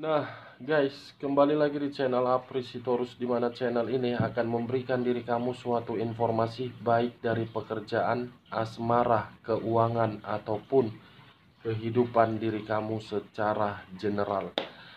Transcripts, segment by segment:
Nah, guys, kembali lagi di channel Aprisitorus, di mana channel ini akan memberikan diri kamu suatu informasi baik dari pekerjaan, asmara, keuangan, ataupun kehidupan diri kamu secara general.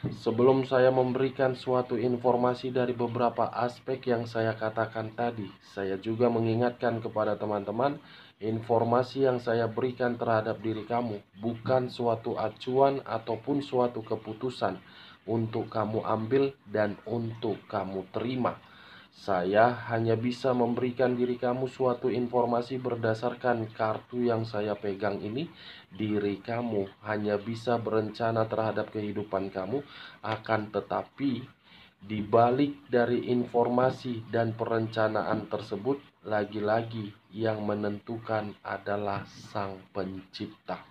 Sebelum saya memberikan suatu informasi dari beberapa aspek yang saya katakan tadi, saya juga mengingatkan kepada teman-teman, informasi yang saya berikan terhadap diri kamu bukan suatu acuan ataupun suatu keputusan untuk kamu ambil dan untuk kamu terima. Saya hanya bisa memberikan diri kamu suatu informasi berdasarkan kartu yang saya pegang ini. Diri kamu hanya bisa berencana terhadap kehidupan kamu, akan tetapi di balik dari informasi dan perencanaan tersebut, lagi-lagi yang menentukan adalah Sang Pencipta.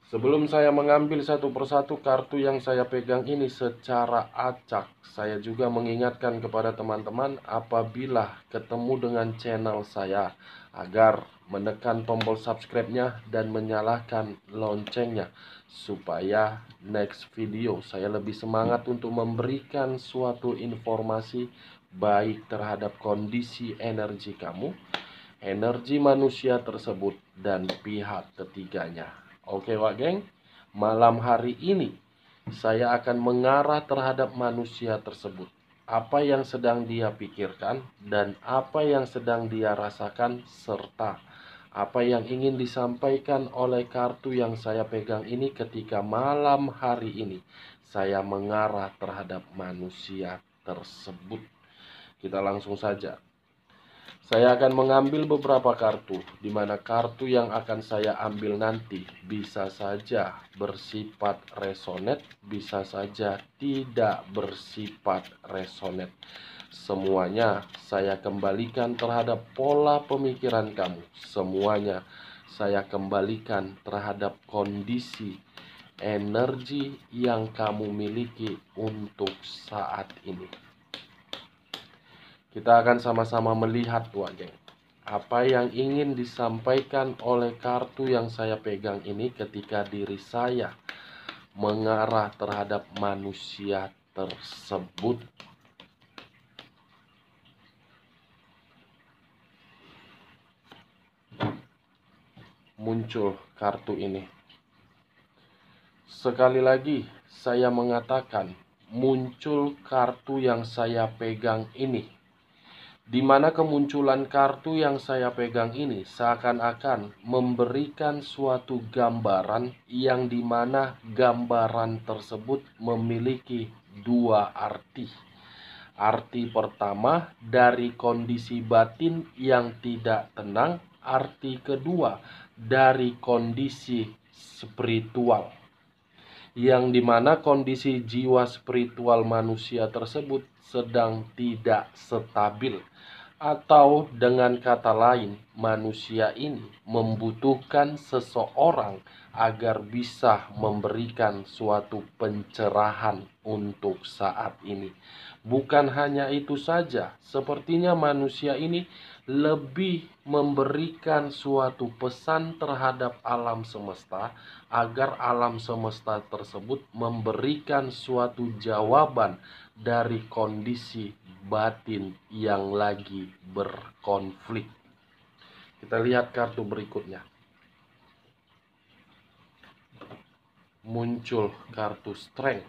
Sebelum saya mengambil satu persatu kartu yang saya pegang ini secara acak, saya juga mengingatkan kepada teman-teman apabila ketemu dengan channel saya agar menekan tombol subscribe-nya dan menyalakan loncengnya supaya next video saya lebih semangat untuk memberikan suatu informasi baik terhadap kondisi energi kamu, energi manusia tersebut, dan pihak ketiganya. Oke Wak Geng, malam hari ini saya akan mengarah terhadap manusia tersebut. Apa yang sedang dia pikirkan dan apa yang sedang dia rasakan, serta apa yang ingin disampaikan oleh kartu yang saya pegang ini ketika malam hari ini saya mengarah terhadap manusia tersebut. Kita langsung saja. Saya akan mengambil beberapa kartu, di mana kartu yang akan saya ambil nanti bisa saja bersifat resonet, bisa saja tidak bersifat resonet. Semuanya saya kembalikan terhadap pola pemikiran kamu. Semuanya saya kembalikan terhadap kondisi energi yang kamu miliki untuk saat ini. Kita akan sama-sama melihat, Wak Geng, apa yang ingin disampaikan oleh kartu yang saya pegang ini ketika diri saya mengarah terhadap manusia tersebut. Muncul kartu ini. Sekali lagi saya mengatakan, muncul kartu yang saya pegang ini, di mana kemunculan kartu yang saya pegang ini seakan-akan memberikan suatu gambaran yang dimana gambaran tersebut memiliki dua arti. Arti pertama dari kondisi batin yang tidak tenang, arti kedua dari kondisi spiritual, yang dimana kondisi jiwa spiritual manusia tersebut sedang tidak stabil. Atau dengan kata lain, manusia ini membutuhkan seseorang agar bisa memberikan suatu pencerahan untuk saat ini. Bukan hanya itu saja, sepertinya manusia ini lebih memberikan suatu pesan terhadap alam semesta agar alam semesta tersebut memberikan suatu jawaban dari kondisi batin yang lagi berkonflik. Kita lihat kartu berikutnya. Muncul kartu Strength.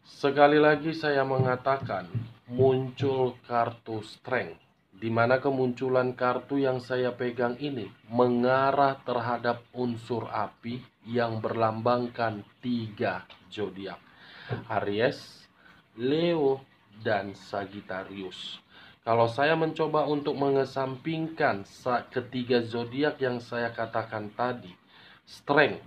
Sekali lagi saya mengatakan, muncul kartu Strength, di mana kemunculan kartu yang saya pegang ini mengarah terhadap unsur api yang berlambangkan 3 zodiak: Aries, Leo, dan Sagittarius. Kalau saya mencoba untuk mengesampingkan ketiga zodiak yang saya katakan tadi, Strength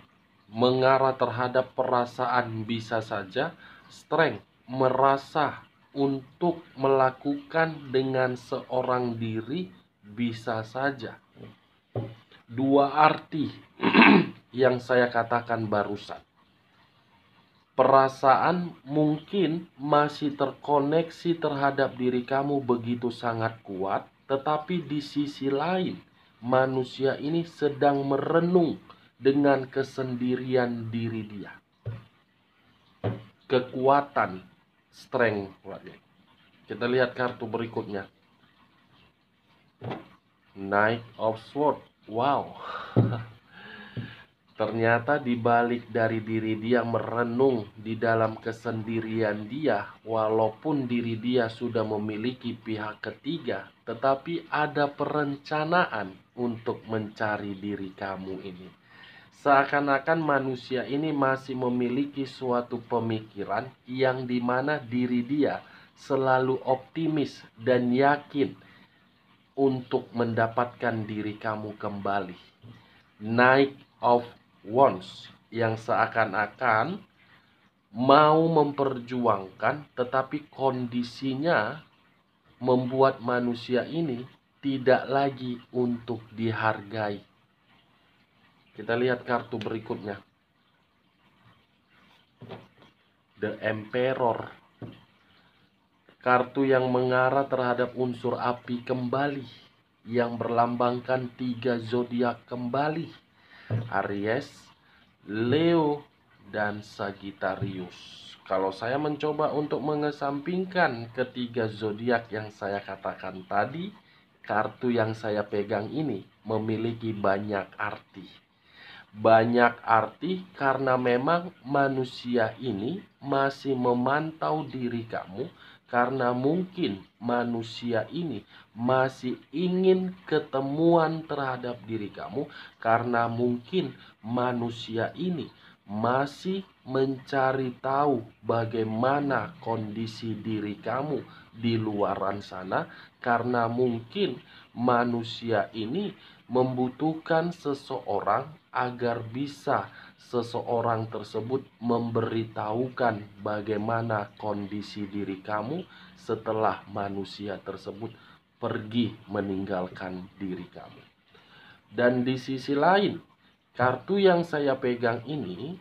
mengarah terhadap perasaan bisa saja, Strength merasa untuk melakukan dengan seorang diri bisa saja. Dua arti yang saya katakan barusan. Perasaan mungkin masih terkoneksi terhadap diri kamu begitu sangat kuat, tetapi di sisi lain manusia ini sedang merenung dengan kesendirian diri dia. kekuatan, strength, Wak Geng. Kita lihat kartu berikutnya. Knight of Swords. Wow. Ternyata di balik dari diri dia merenung di dalam kesendirian dia, walaupun diri dia sudah memiliki pihak ketiga, tetapi ada perencanaan untuk mencari diri kamu ini. Seakan-akan manusia ini masih memiliki suatu pemikiran yang dimana diri dia selalu optimis dan yakin untuk mendapatkan diri kamu kembali. Knight of Wands yang seakan-akan mau memperjuangkan, tetapi kondisinya membuat manusia ini tidak lagi untuk dihargai. Kita lihat kartu berikutnya. The Emperor. Kartu yang mengarah terhadap unsur api kembali, yang berlambangkan 3 zodiak kembali. Aries, Leo, dan Sagittarius. Kalau saya mencoba untuk mengesampingkan ketiga zodiak yang saya katakan tadi, kartu yang saya pegang ini memiliki banyak arti. Banyak arti karena memang manusia ini masih memantau diri kamu, karena mungkin manusia ini masih ingin ketemuan terhadap diri kamu, karena mungkin manusia ini masih mencari tahu bagaimana kondisi diri kamu di luaran sana, karena mungkin manusia ini membutuhkan seseorang agar bisa seseorang tersebut memberitahukan bagaimana kondisi diri kamu setelah manusia tersebut pergi meninggalkan diri kamu. Dan di sisi lain, kartu yang saya pegang ini,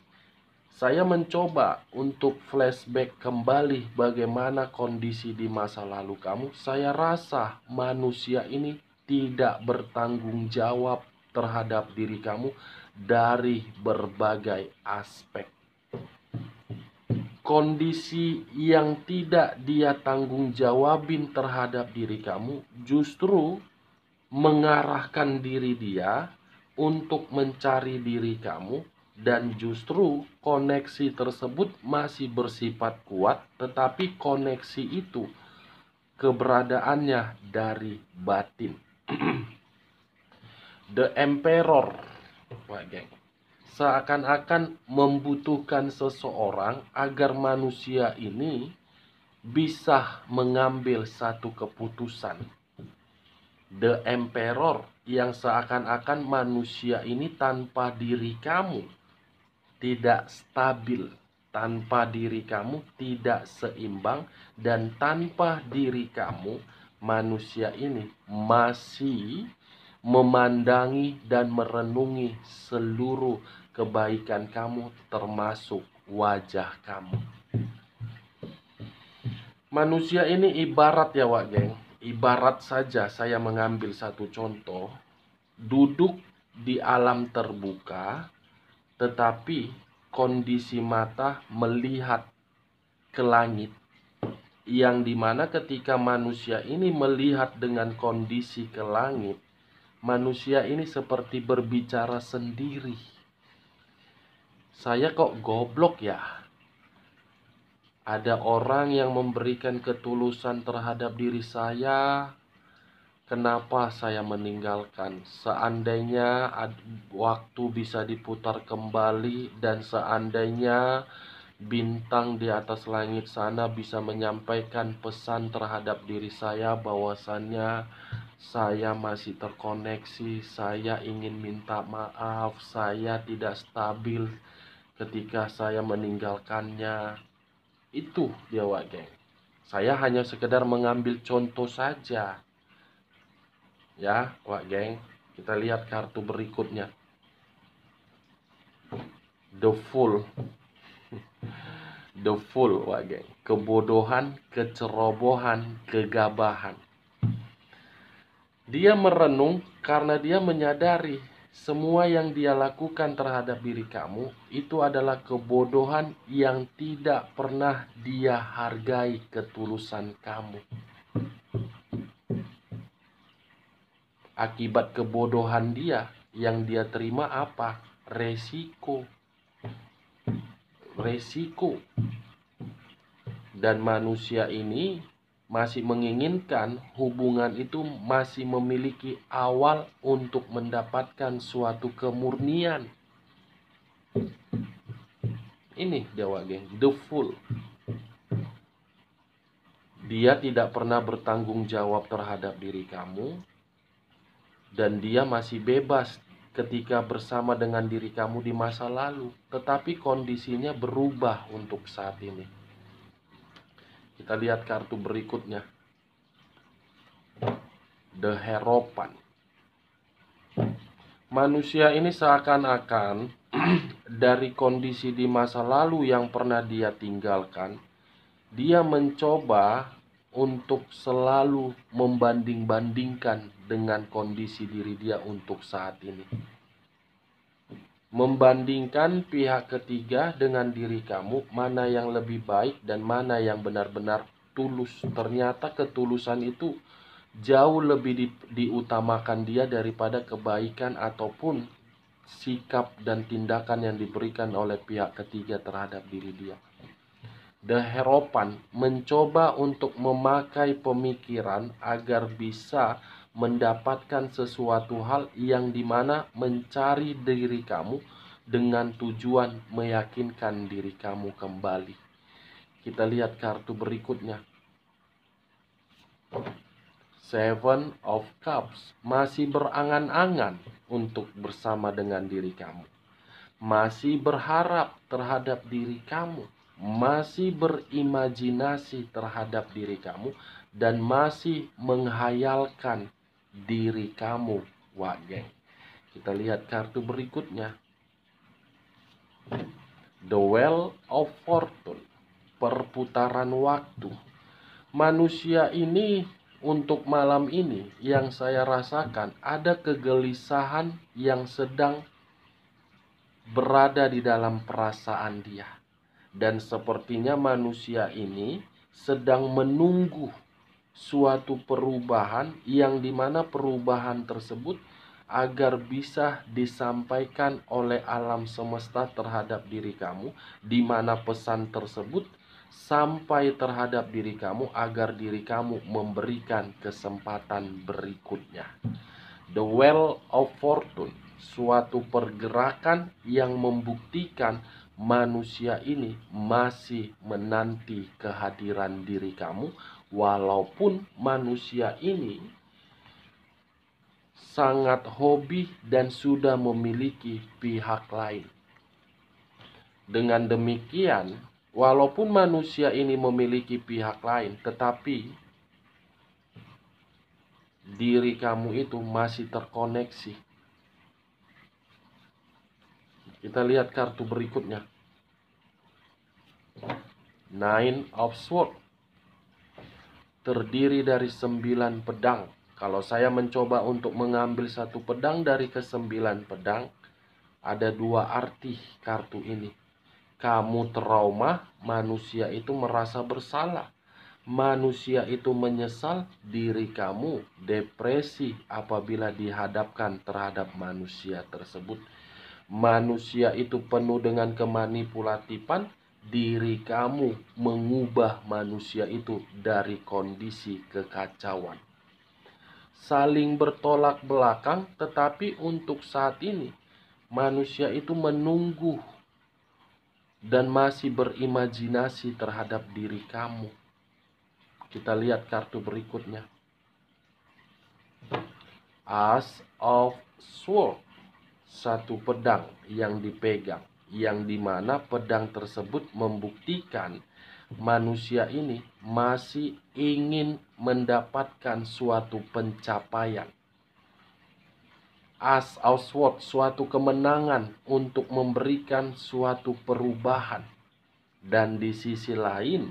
saya mencoba untuk flashback kembali bagaimana kondisi di masa lalu kamu. Saya rasa manusia ini tidak bertanggung jawab terhadap diri kamu dari berbagai aspek. Kondisi yang tidak dia tanggung jawabin terhadap diri kamu justru mengarahkan diri dia untuk mencari diri kamu, dan justru koneksi tersebut masih bersifat kuat, tetapi koneksi itu keberadaannya dari batin. The Emperor, Pak Geng, seakan-akan membutuhkan seseorang agar manusia ini bisa mengambil satu keputusan. The Emperor yang seakan-akan manusia ini tanpa diri kamu tidak stabil, tanpa diri kamu tidak seimbang, dan tanpa diri kamu manusia ini masih memandangi dan merenungi seluruh kebaikan kamu, termasuk wajah kamu. Manusia ini ibarat ya Wak Geng, ibarat saja saya mengambil satu contoh, duduk di alam terbuka, tetapi kondisi mata melihat ke langit, yang dimana ketika manusia ini melihat dengan kondisi ke langit, manusia ini seperti berbicara sendiri. Saya kok goblok ya? Ada orang yang memberikan ketulusan terhadap diri saya, kenapa saya meninggalkan? Seandainya waktu bisa diputar kembali, dan seandainya bintang di atas langit sana bisa menyampaikan pesan terhadap diri saya bahwasannya saya masih terkoneksi, saya ingin minta maaf, saya tidak stabil ketika saya meninggalkannya. Itu dia Wak Geng. Saya hanya sekedar mengambil contoh saja. Ya, Wak Geng. Kita lihat kartu berikutnya. The Fool. The Fool, Wak Geng. Kebodohan, kecerobohan, kegabahan. Dia merenung karena dia menyadari semua yang dia lakukan terhadap diri kamu itu adalah kebodohan yang tidak pernah dia hargai ketulusan kamu. Akibat kebodohan dia, yang dia terima apa? Resiko. Dan manusia ini masih menginginkan hubungan itu masih memiliki awal untuk mendapatkan suatu kemurnian. Ini Dewa geng, the fool. Dia tidak pernah bertanggung jawab terhadap diri kamu, dan dia masih bebas ketika bersama dengan diri kamu di masa lalu. Tetapi kondisinya berubah untuk saat ini. Kita lihat kartu berikutnya. The Hierophant. Manusia ini seakan-akan dari kondisi di masa lalu yang pernah dia tinggalkan, dia mencoba untuk selalu membanding-bandingkan dengan kondisi diri dia untuk saat ini. Membandingkan pihak ketiga dengan diri kamu, mana yang lebih baik dan mana yang benar-benar tulus. Ternyata ketulusan itu jauh lebih diutamakan dia daripada kebaikan ataupun sikap dan tindakan yang diberikan oleh pihak ketiga terhadap diri dia. The Hierophant mencoba untuk memakai pemikiran agar bisa mendapatkan sesuatu hal yang dimana mencari diri kamu dengan tujuan meyakinkan diri kamu kembali. Kita lihat kartu berikutnya. Seven of Cups. Masih berangan-angan untuk bersama dengan diri kamu. Masih berharap terhadap diri kamu. Masih berimajinasi terhadap diri kamu. Dan masih menghayalkan diri kamu. Wah geng. Kita lihat kartu berikutnya. The Wheel of Fortune. Perputaran waktu. Manusia ini untuk malam ini yang saya rasakan ada kegelisahan yang sedang berada di dalam perasaan dia. Dan sepertinya manusia ini sedang menunggu suatu perubahan yang dimana perubahan tersebut agar bisa disampaikan oleh alam semesta terhadap diri kamu, di mana pesan tersebut sampai terhadap diri kamu agar diri kamu memberikan kesempatan berikutnya. The Wheel of Fortune, suatu pergerakan yang membuktikan manusia ini masih menanti kehadiran diri kamu, walaupun manusia ini sangat hobi dan sudah memiliki pihak lain. Dengan demikian, walaupun manusia ini memiliki pihak lain, tetapi diri kamu itu masih terkoneksi. Kita lihat kartu berikutnya. Nine of Swords. Terdiri dari 9 pedang. Kalau saya mencoba untuk mengambil satu pedang dari ke-9 pedang, ada 2 arti kartu ini. Kamu trauma, manusia itu merasa bersalah. Manusia itu menyesal, diri kamu depresi apabila dihadapkan terhadap manusia tersebut. Manusia itu penuh dengan kemanipulatifan, diri kamu mengubah manusia itu dari kondisi kekacauan. Saling bertolak belakang, tetapi untuk saat ini manusia itu menunggu dan masih berimajinasi terhadap diri kamu. Kita lihat kartu berikutnya. Ace of Swords. Satu pedang yang dipegang, yang dimana pedang tersebut membuktikan manusia ini masih ingin mendapatkan suatu pencapaian. Ace of Swords, suatu kemenangan untuk memberikan suatu perubahan. Dan di sisi lain,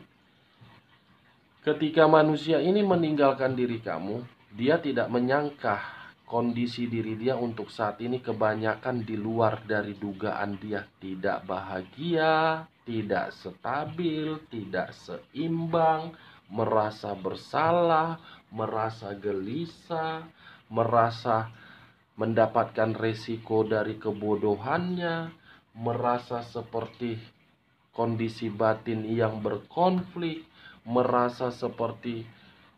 ketika manusia ini meninggalkan diri kamu, dia tidak menyangka kondisi diri dia untuk saat ini kebanyakan di luar dari dugaan dia. Tidak bahagia, tidak stabil, tidak seimbang, merasa bersalah, merasa gelisah, merasa mendapatkan resiko dari kebodohannya, merasa seperti kondisi batin yang berkonflik, merasa seperti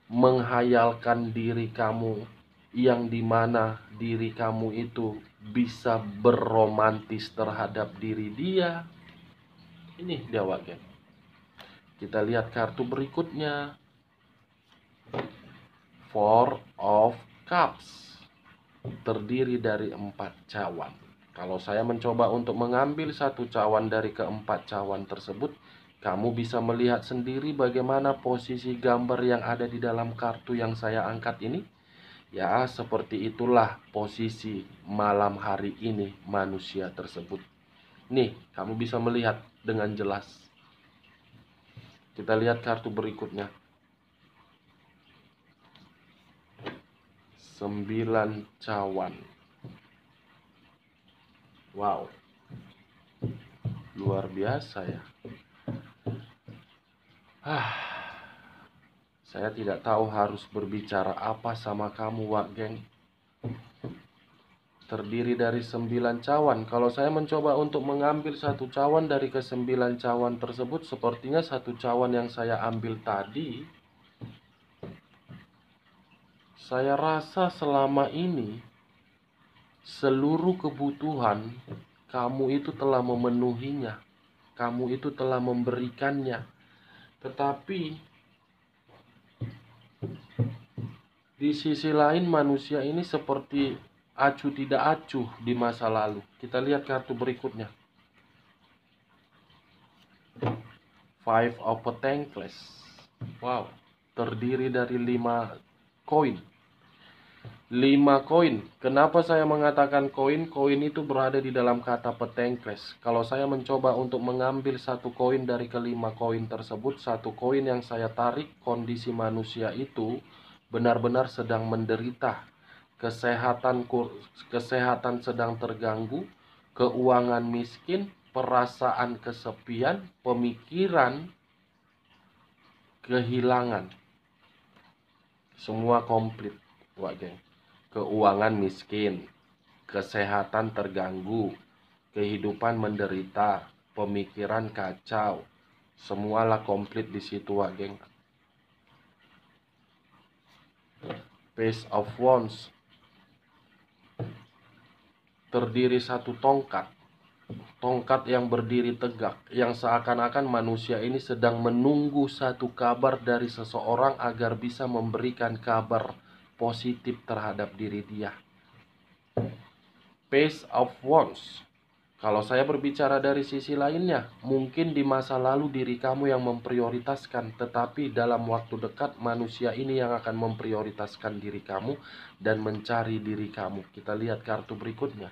menghayalkan diri kamu yang dimana diri kamu itu bisa berromantis terhadap diri dia. Ini dia Wagen. Kita lihat kartu berikutnya. Four of Cups. Terdiri dari 4 cawan. Kalau saya mencoba untuk mengambil satu cawan dari keempat cawan tersebut, kamu bisa melihat sendiri bagaimana posisi gambar yang ada di dalam kartu yang saya angkat ini. Ya, seperti itulah posisi malam hari ini manusia tersebut. Nih, kamu bisa melihat dengan jelas. Kita lihat kartu berikutnya. 9 cawan. Wow, luar biasa ya. Saya tidak tahu harus berbicara apa sama kamu, Wak Geng. Terdiri dari 9 cawan. Kalau saya mencoba untuk mengambil satu cawan dari ke-9 cawan tersebut, sepertinya satu cawan yang saya ambil tadi, saya rasa selama ini seluruh kebutuhan kamu itu telah memenuhinya. Kamu itu telah memberikannya. Tetapi di sisi lain manusia ini seperti acuh tidak acuh di masa lalu. Kita lihat kartu berikutnya. Five of Pentacles. Wow, terdiri dari 5 koin. 5 koin. Kenapa saya mengatakan koin? Koin itu berada di dalam kata Pentacles. Kalau saya mencoba untuk mengambil satu koin dari kelima koin tersebut, satu koin yang saya tarik, kondisi manusia itu benar-benar sedang menderita. Kesehatan sedang terganggu, keuangan miskin, perasaan kesepian, pemikiran kehilangan. Semua komplit, Wak Geng. Keuangan miskin, kesehatan terganggu, kehidupan menderita, pemikiran kacau. Semualah komplit di situ, Wak Geng. Page of Wands. Terdiri satu tongkat. Tongkat yang berdiri tegak, yang seakan-akan manusia ini sedang menunggu satu kabar dari seseorang agar bisa memberikan kabar positif terhadap diri dia. Page of Wands. Kalau saya berbicara dari sisi lainnya, mungkin di masa lalu diri kamu yang memprioritaskan, tetapi dalam waktu dekat manusia ini yang akan memprioritaskan diri kamu dan mencari diri kamu. Kita lihat kartu berikutnya.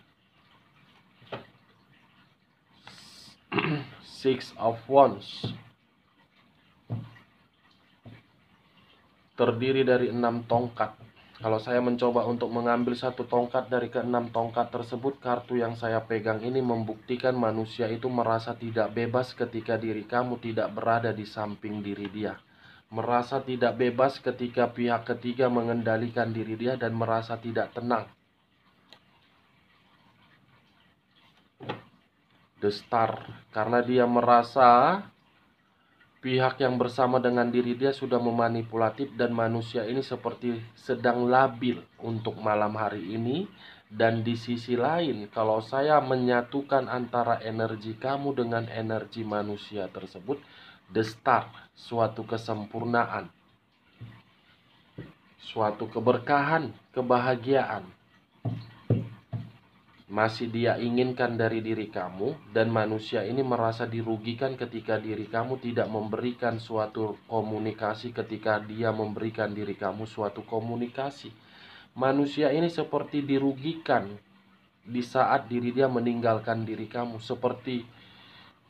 Six of Wands. Terdiri dari 6 tongkat. Kalau saya mencoba untuk mengambil satu tongkat dari ke-6 tongkat tersebut, kartu yang saya pegang ini membuktikan manusia itu merasa tidak bebas ketika diri kamu tidak berada di samping diri dia. Merasa tidak bebas ketika pihak ketiga mengendalikan diri dia dan merasa tidak tenang. The Star, karena dia merasa pihak yang bersama dengan diri dia sudah memanipulatif dan manusia ini seperti sedang labil untuk malam hari ini. Dan di sisi lain, kalau saya menyatukan antara energi kamu dengan energi manusia tersebut, The Star, suatu kesempurnaan, suatu keberkahan, kebahagiaan masih dia inginkan dari diri kamu, dan manusia ini merasa dirugikan ketika diri kamu tidak memberikan suatu komunikasi ketika dia memberikan diri kamu suatu komunikasi. Manusia ini seperti dirugikan di saat diri dia meninggalkan diri kamu, seperti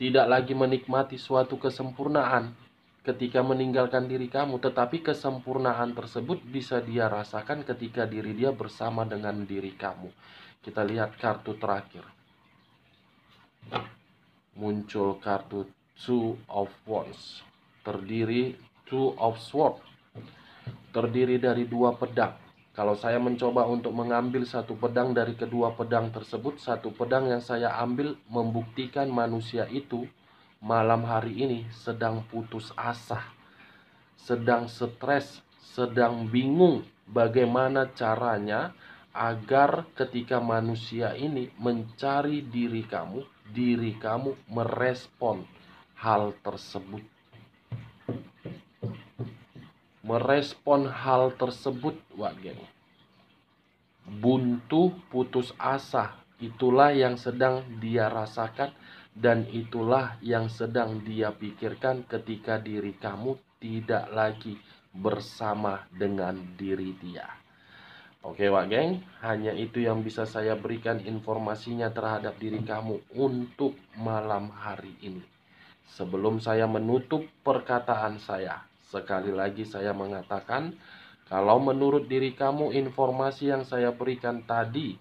tidak lagi menikmati suatu kesempurnaan. ketika meninggalkan diri kamu, tetapi kesempurnaan tersebut bisa dia rasakan ketika diri dia bersama dengan diri kamu. Kita lihat kartu terakhir. Muncul kartu Two of Wands. Two of Swords. Terdiri dari 2 pedang. Kalau saya mencoba untuk mengambil satu pedang dari kedua pedang tersebut, satu pedang yang saya ambil membuktikan manusia itu malam hari ini sedang putus asa, sedang stres, sedang bingung bagaimana caranya agar ketika manusia ini mencari diri kamu merespon hal tersebut. Merespon hal tersebut, Wak Geng. Buntu, putus asa, itulah yang sedang dia rasakan dan itulah yang sedang dia pikirkan ketika diri kamu tidak lagi bersama dengan diri dia. Oke Wak Geng, hanya itu yang bisa saya berikan informasinya terhadap diri kamu untuk malam hari ini. Sebelum saya menutup perkataan saya, sekali lagi saya mengatakan, kalau menurut diri kamu informasi yang saya berikan tadi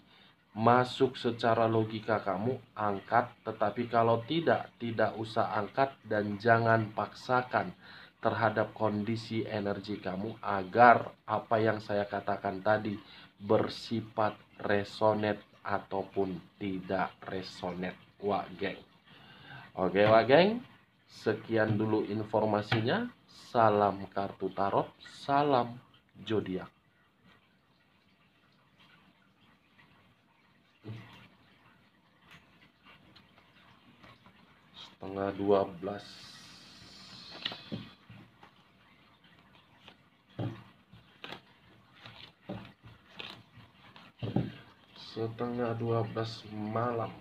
masuk secara logika kamu, angkat. Tetapi kalau tidak usah angkat dan jangan paksakan terhadap kondisi energi kamu agar apa yang saya katakan tadi bersifat resonate ataupun tidak resonate, Wak Geng. Oke Wak Geng, sekian dulu informasinya. Salam kartu tarot, salam zodiak. Setengah 12. Setengah 12 malam.